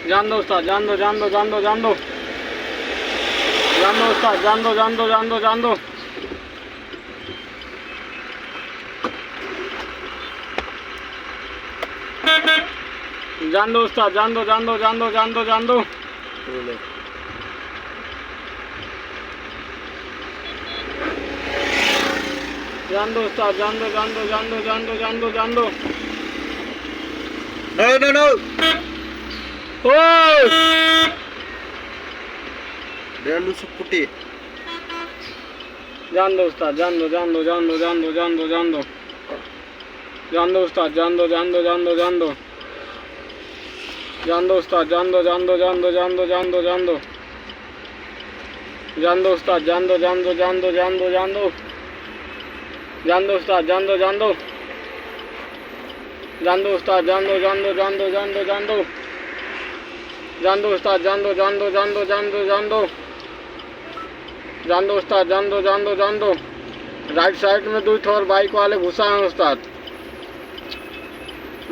जान दो उस्ताद, जान दो, जान दो, जान दो, जान दो, जान दो उस्ताद, जान दो, जान दो, जान दो, जान दो, जान दो उस्ताद, जान दो, जान दो, जान दो, जान दो, जान दो, जान दो उस्ताद, जान दो, जान दो, जान दो, जान दो, जान दो, जान दो। No, no, no. ओए Delu seputi. जान दो उस्ताद, जान दो, जान दो, जान दो, जान दो, जान दो, जान दो, जान दो उस्ताद, जान दो, जान दो, जान दो, जान दो, जान दो उस्ताद, जान दो, जान दो, जान दो, जान दो, जान दो, जान दो, जान दो उस्ताद, जान दो, जान दो, जान दो, जान दो, जान दो, जान दो उस्ताद, जान दो, जान दो, जान दो उस्ताद, जान दो, जान दो, जान दो, जान दो, जान दो, जान दो उस्ताद, जान दो, जान दो, जान दो, जान दो, जान दो, जान दो उस्ताद, जान दो, जान दो, जान दो। राइट साइड में दो और बाइक वाले घुसा है उस्ताद।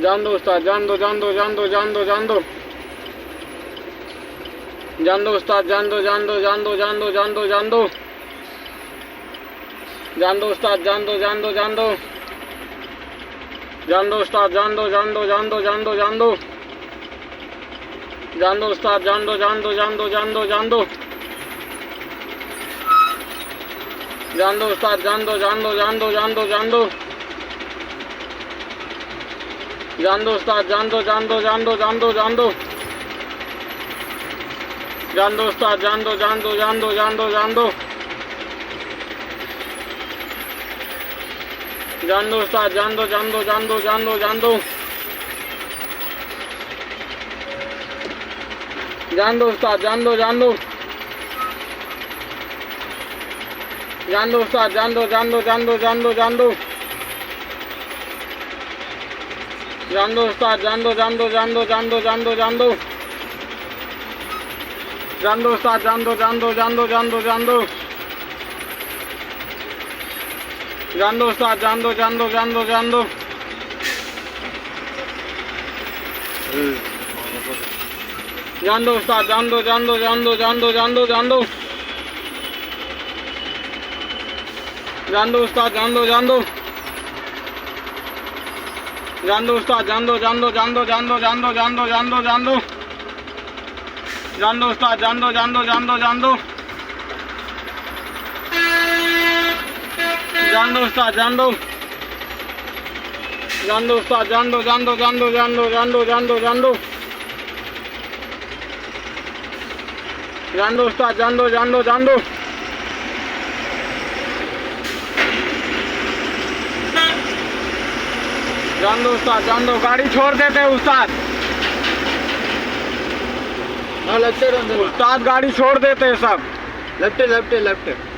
जान दो उस्ताद, जान दो, जान दो, जान दो, जान दो, जान दो, जान दो उस्ताद, जान दो, जान दो, जान दो, जान दो, जान दो, जान दो, जान दो उस्ताद, जान दो, जान दो, जान दो, जान दो उस्ताद, जान दो, जान दो, जान दो, जान दो, जान दो, जान दो उस्ताद, जान दो, जान दो, जान दो, जान दो, जान दो, जान दो उस्ताद, जान दो, जान दो, जान दो, जान दो, जान दो, जान दो उस्ताद, जान दो, जान दो, जान दो, जान दो, जान दो, जान दो उस्ताद, जान दो, जान दो, जान दो, जान दो, जान दो, जान दो उस्ताद, जान दो, जान दो, जान दो, जान दो, जान दो, जान दो उस्ताद, जान दो, जान दो, जान दो उस्ताद, जान दो, जान दो, जान दो, जान दो, जान दो, जान दो उस्ताद, जान दो, जान दो, जान दो, जान दो, जान दो, जान दो, जान दो उस्ताद, जान दो, जान दो, जान दो, जान दो, जान दो, जान दो उस्ताद, जान दो, जान दो, जान दो, जान दो, जान दो उस्ताद, जान दो, जान दो, जान दो, जान दो, जान दो, जान दो, जान दो उस्ताद, जान दो, जान दो, जान दो उस्ताद, जान दो, जान दो, जान दो, जान दो, जान दो, जान दो, जान दो, जान दो, जान दो उस्ताद, जान दो, जान दो, जान दो, जान दो, जान दो उस्ताद, जान दो, जान दो उस्ताद, जान दो, जान दो, जान दो, जान दो, जान दो, जान दो, जान दो, जान दो उस्ताद, जान दो, जान दो, जान दो, जान दो उस्ताद, जान दो। गाड़ी छोड़ देते उस्ताद, हाँ लेफ्ट उस्ताद गाड़ी छोड़ देते सब। Left left left